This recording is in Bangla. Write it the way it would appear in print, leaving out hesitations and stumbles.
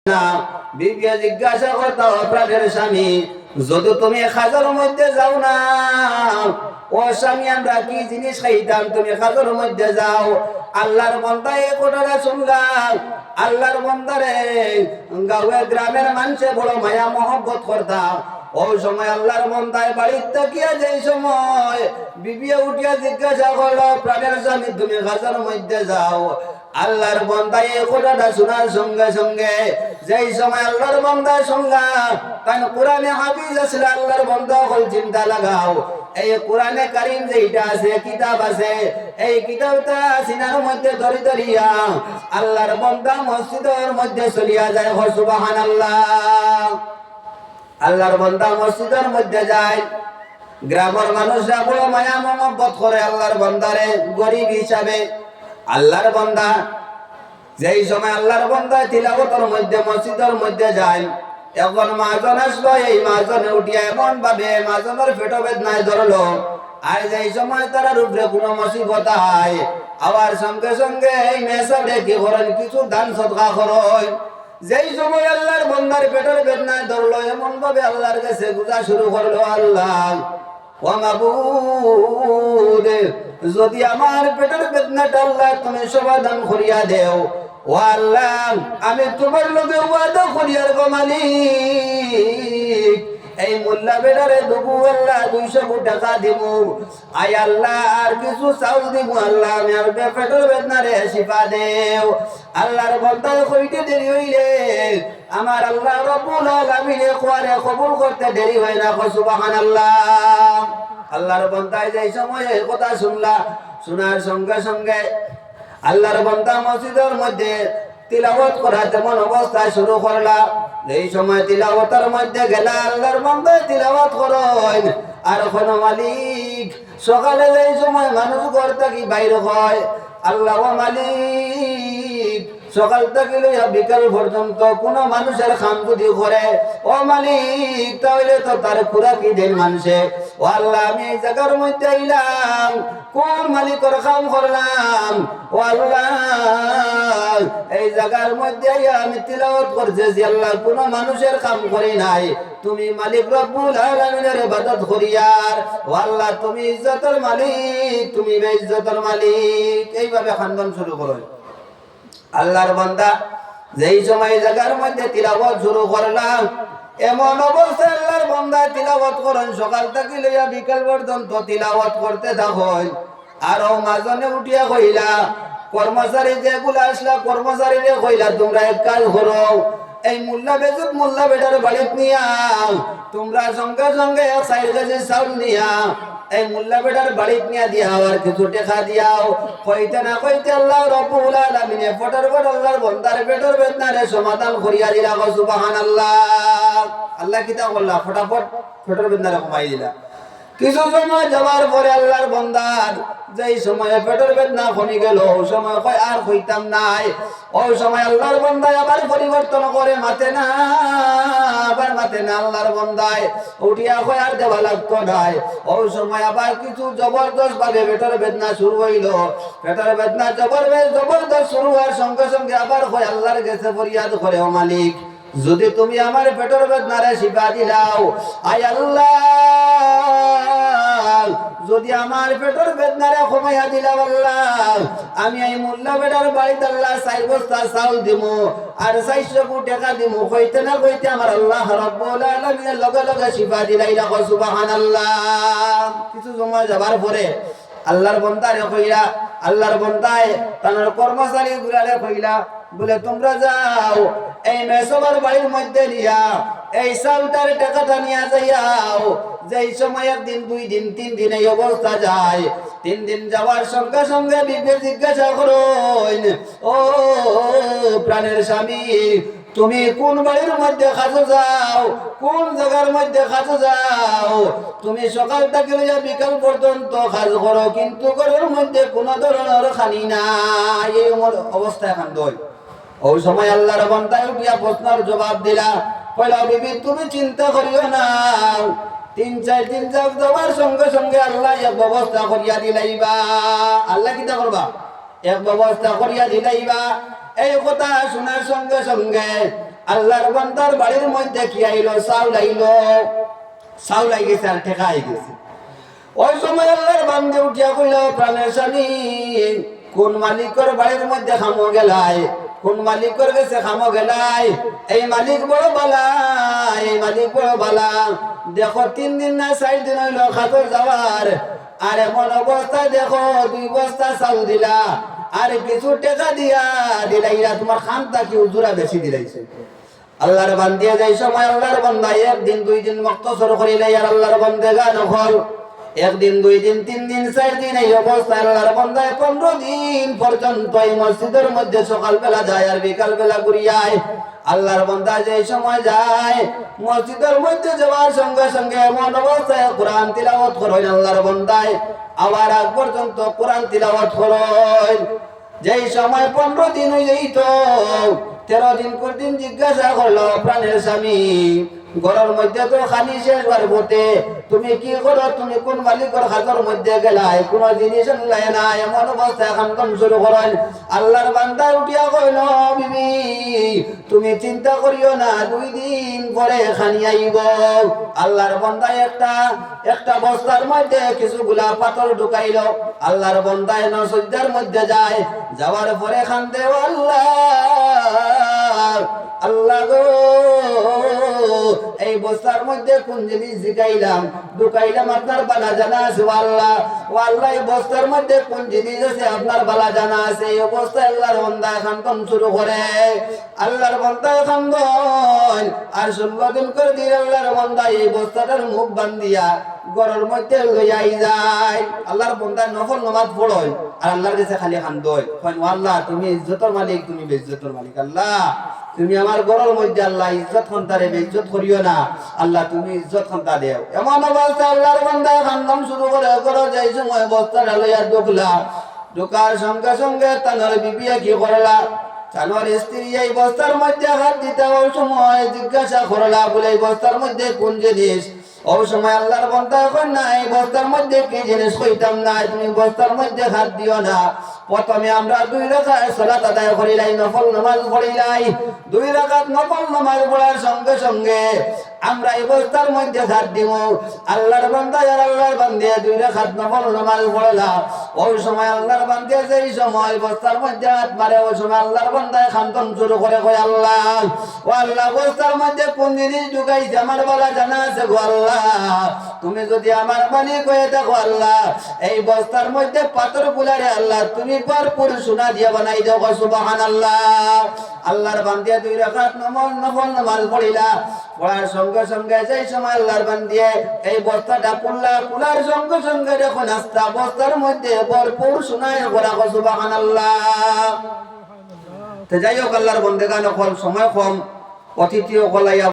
না। বিবিয়া জিজ্ঞাসা করতা প্রাণের স্বামী, যদি তুমি খাজার মধ্যে যাও না, ও স্বামী আমরা কি জিনিস খাইতাম, তুমি খাজার মধ্যে যাও। আল্লাহর বান্দা এই কথাটা শুনলাম, আল্লাহর বান্দারে গাঁয়ে গ্রামের মানুষে বড় মায়া মহব্বত করতা। ওই সময় আল্লাহর বান্দায় বাড়ির তাকিয়া যেই সময় বিবিয়া উঠিয়া জিজ্ঞাসা করলো প্রাণের স্বামী তুমি খাজার মধ্যে যাও, আল্লাহর বান্দা এই কথাটা শোনার সঙ্গে সঙ্গে যেই সময় আল্লাহর বান্দার সঙ্গে কারণ কোরআনে হাফিজ আসলে আল্লাহর বান্দা হল চিন্তা লাগাও, এই কোরআনে কারীম যেটা আছে কিতাব আছে, এই কিতাবটা সিনার মধ্যে ধরি ধরিয়া আল্লাহর বান্দা মসজিদের মধ্যে চলিয়া যায়। সুবহানাল্লাহ। আল্লাহর বান্দা মসজিদের মধ্যে যায়, গ্রামের মানুষরা বড় মায়া মহব্বত করে আল্লাহর বান্দারে গরিব হিসাবে। আল্লাহর বান্দা যেই সময় আল্লাহর বান্দা তিলাওয়াতের মধ্যে মসজিদের মধ্যে যায়, এখন মাজন আসলো, এই মাজনে উঠিয়া এমন ভাবে মাজনের পেটো বেদনায় ধরলো, আর যেই সময় তার উপরে কোনো মুসিবত হয় আবার সঙ্গে সঙ্গে এই মেসাবে কি করেন কিছু দান সদকা করেন। যেই সময় আল্লাহর বান্দার পেটের বেদনায় ধরলো, এমন ভাবে আল্লাহর কাছে গুজা শুরু করলো, আল্লাহ ও মাবুদ, যদি আমার পেটের বেদনাটা আল্লাহ তুমি সমাধান করিয়া দেও, ও আল্লাহ আমি তোমার লোকে ওয়াদা করিয়ার গো মালিক, এই মোল্লা বেটারে দেবো আল্লাহ 200 টাকা দিব, আই আল্লাহ আর কিছু চাউল দিব, আল্লাহ আমি আর পেটের বেদনারে শিফা দেও। আল্লাহর বান্দা কইতে দেরি হইলে আমার আল্লাহ রব্বুল আলামিন কোয়ারে কবুল করতে দেরি হয় না। সুবহানাল্লাহ। আল্লাহর বান্দা যেই সময় এই কথা শুনলা, শোনার সঙ্গে সঙ্গে আল্লাহর বান্দা মসজিদের মধ্যে তিলাওয়াত করা তেমন অবস্থায় শুরু করলা। এই সময় তিলাওয়াতের মধ্যে গেলা, আল্লাহর বান্দা তিলাওয়াত করেন, আর কোন মালিক সকালে এই সময় মানুষ ঘর থেকে বাইর হয়, আল্লাহ মালিক সকাল থেকে লইয়া বিকাল পর্যন্ত কোন মানুষের খাম যদি করে, ও মালিক তাহলে তো তার খুরাকি দেন মানুষে। ও আল্লাহ আমি এই জায়গার মধ্যে আইলাম, কোন মালিকের খাম করলাম, ও আল্লাহ এই জায়গার মধ্যে আমি তিলাওয়াত করতেছি, আল্লাহ কোন মানুষের কাম করি নাই, তুমি মালিক রব্বুল আলামিনের ইবাদত করিয়ার, ও আল্লাহ তুমি ইজ্জতের মালিক, তুমি বেইজ্জতের মালিক। এইভাবে খানদান শুরু করো। আল্লাহর বান্দা যেই সময় জায়গার মধ্যে তিলাওয়াত শুরু করলাম, এমন অবস্থায় আল্লাহর বান্দা তিলাওয়াত করেন, সকাল থেকে লইয়া বিকাল পর্যন্ত তিলাওয়াত করতে থাকেন। আর ও মাজনে উঠিয়া কইলা কর্মচারী যেগুলা আসলা কর্মচারীরে কইলা তোমরা এক কাজ করো, এই মোল্লা বেজুত মোল্লা বেটার বাড়িত নিয়া তোমরা সঙ্গে সঙ্গে 4 কেজি চাউল নিয়া এই মোল্লা বেটার বাড়িত নিয়া দিয়াও, আর কিছু টাকা দিয়াও। কইতে না কইতে আল্লাহ রব্বুল আলামিন ফটাফট আল্লাহর বান্দার পেটের বেদনারে সমাধান করিয়া দিলা। সুবহানাল্লাহ। আল্লাহ কিতা করলা, ফটাফট পেটের বেদনারে কমাই দিলা। কিছু সময় যাওয়ার পরে আল্লাহর বান্দার যেই সময় পেটের বেদনা কমে গেল, ওই সময় কয় আর হইতাম নাই, ওই সময় আল্লাহর বান্দায় আবার পরিবর্তন করে মাতে না, আবার মাতে না। আল্লাহর বান্দায় উঠিয়া কয় আর দেওয়া লাগতো নাই, ওই সময় আবার কিছু জবরদস্ত ভাবে পেটের বেদনা শুরু হইল। পেটের বেদনা জবরদস্ত শুরু হওয়ার সঙ্গে সঙ্গে আবার কয় আল্লাহর কাছে ফরিয়াদ করে, ও মালিক যদি তুমি আমার পেটের বেদনারে শিফা দিলাও, আয় আল্লাহ যদি আমার পেটের বেদনারে কমাইয়া দিলাও, আল্লাহ আমি এই মোল্লা বেটার বাড়িতে আল্লাহ 4 বস্তা চাউল দিমু আর 400 টাকা দিমু। কইতে না কইতে আমার আল্লাহ রব্বুল আলামিনের লগে লগে শিফা দিলাইলা। সুবহানাল্লাহ। কিছু সময় যাবার পরে আল্লাহর বান্দারে কইলা, আল্লাহর বান্দায় তার কর্মচারী গুলারে কইলা বলে তোমরা যাও এই মেসবার বাড়ির মধ্যে নিয়া এই চাউলটার টাকাটা নিয়ে যাইয়াও। যেই সময় 1 দিন 2 দিন 3 দিন এই অবস্থা যায়, 3 দিন যাওয়ার সঙ্গে সঙ্গে বিবি জিজ্ঞাসা করেন, ও প্রাণের স্বামী তুমি কোন বাড়ির মধ্যে খাজো যাও, কোন জায়গার মধ্যে খাজো যাও, তুমি সকাল থেকে লইয়া বিকাল পর্যন্ত কাজ করো কিন্তু ঘরের মধ্যে কোন ধরনের খানি নাই। এই অবস্থা এখন দই। ওই সময় আল্লাহর বান্দা উঠিয়া প্রশ্নের জবাব দিলা, কইলা বিবি তুমি চিন্তা করিও না, 3-4 দিন যাওয়ার সঙ্গে সঙ্গে আল্লাহ এক ব্যবস্থা করিয়া দিলাইবা। আল্লাহ কিতা করবা, এক ব্যবস্থা করিয়া দিলাইবা। এই কথা শোনার সঙ্গে সঙ্গে আল্লাহর বান্দার বাড়ির মধ্যে কি আইলো? চাউল আইলো। চাউল আই গেছে আর ঠেকা আই গেছে। ওই সময় আল্লাহর বান্দে উঠিয়া কইল, প্রাণের স্বামী, কোন মালিকের বাড়ির মধ্যে খামো গেলাই? কোন মালিকের কাছে খামো গেলাই? এই মালিক বড় বালা, এই মালিক বড় বালা। দেখো 3 দিন না 4 দিন হইল খাতর যাওয়ার, আর এমন অবস্থায় দেখো 2 বস্তা চাউল দিলা আর কিছু টাকা দিয়া দিলাইরা, তোমার খানটা কি উজুরা বেশি দিলাইছে। আল্লাহর বান্দিয়া যাই সময় আল্লাহর বান্দা 1 দিন 2 দিন মক্তসর করিলে আর আল্লাহর বান্দেগা নফল 1 দিন 2 দিন 3 দিন 4 দিন এই অবস্থায় আল্লাহর বান্দায় 15 দিন পর্যন্ত এই মসজিদের মধ্যে সকালবেলা যায় আর বিকালবেলা ঘুরিয়ায়। আল্লাহর বান্দা যে সময় যায় মসজিদের মধ্যে যাওয়ার সঙ্গে সঙ্গে এমন অবস্থায় কোরআন তিলাওয়াত করেন আল্লাহর বান্দায়, আবার আগ পর্যন্ত কোরআন তিলাওয়াত করেন। যেই সময় 15 দিন হয়ে যাইত, 13 দিন পর দিন জিজ্ঞাসা করলো, প্রাণের স্বামী, ঘরের মধ্যে তো খালি শেষ বারবতে, তুমি কি করো? তুমি কোন মালিকের খাতার মধ্যে গেলাই? কোন জিনিস আনলাই না? এমন অবস্থায় খানতন শুরু করেন। আল্লাহর বান্দা উঠিয়া কইল, বিবি তুমি চিন্তা করিও না, 2 দিন পরে খানি আইব। আল্লাহর বান্দা একটা বস্তার মধ্যে কিছুগুলা পাথর ঢুকাইল। আল্লাহর বান্দা নসজ্জার মধ্যে যায়, যাওয়ার পরে খান্দে, আল্লাহ আল্লাহ গো, এই বস্তার মধ্যে কোন জিনিস জিগাইলাম ঢুকাইলাম আপনার বালা জানা আছে। আল্লাহ ও আল্লাহ, এই বস্তার মধ্যে কোন জিনিস আছে আপনার বালা জানা আছে। এই অবস্থায় আল্লাহর বান্দা খান্দন শুরু করে। আল্লাহর বান্দা খান্দন আর 16 দিন করে দিন আল্লাহর বান্দা এই বস্তাটার মুখ বান্ধিয়া ঘরের মধ্যে লইয়াই যায়। আল্লাহর বান্দা নফল নামাজ পড়য় আর আল্লাহর কাছে খালি খান্দয়, আল্লাহ তুমি ইজ্জতের মালিক, তুমি বেইজ্জতের মালিক। আল্লাহ তুমি আমার ঘরের মধ্যে আল্লাহ ইজ্জত খন্তারে বেইজ্জত করিও না। আল্লাহ তুমি ইজ্জত খন্তা দেও। এমন অবস্থা আল্লাহর বান্দা খান্দন শুরু করে। করো যাই সময় বস্তাটা লইয়া ঢুকলা, ঢোকার সঙ্গে সঙ্গে তানার বিবিয়া কি করলা? তানার স্ত্রী এই বস্তার মধ্যে হাত দিতে ওই সময় জিজ্ঞাসা করলা, বলে এই বস্তার মধ্যে কোন জিনিস? ওই সময় আল্লাহর বান্দা কই না, এই বস্তার মধ্যে কি জিনিস কইতাম না, তুমি বস্তার মধ্যে হাত দিও না। প্রথমে আমরা 2 রাকাত সালাত আদায় করিলাই, নফল নামাজ পড়িলাই। 2 রাকাত নফল নামাজ পড়ার সঙ্গে সঙ্গে আমরা এই বস্তার মধ্যে হাত দিব। আল্লাহর বান্দা আর আল্লাহর বান্দে 2 রাকাত নফল নামাজ পড়লা। ওই সময় আল্লাহর বান্দে যেই সময় বস্তার মধ্যে হাত মারে, ওই সময় আল্লাহর বান্দায় খান্তন শুরু করে, কয় আল্লাহ ও আল্লাহ, বস্তার মধ্যে কোন জিনিস ঢুকাইছে আমার বলা জানা আছে গো আল্লাহ। তুমি যদি আমার মালিক হয়ে থাকো আল্লাহ, এই বস্তার মধ্যে পাথর গুলারে আল্লাহ তুমি ভরপুর সোনা দিয়ে বানাই দাও। সুবহানাল্লাহ। আল্লাহর বান্দিয়া 2 রাকাত নফল নামাজ পড়িলা। পড়ার সঙ্গে সঙ্গে যেই সময় আল্লাহর বান্দিয়া এই বস্তাটা খুলার সঙ্গে সঙ্গে দেখো নাস্তা বস্তার মধ্যে ভরপুর সোনায় ভরা। সুবহানাল্লাহ। তো যাই হোক, আল্লাহর বন্দেগান সময় কম, অতিথিও কলাইয়া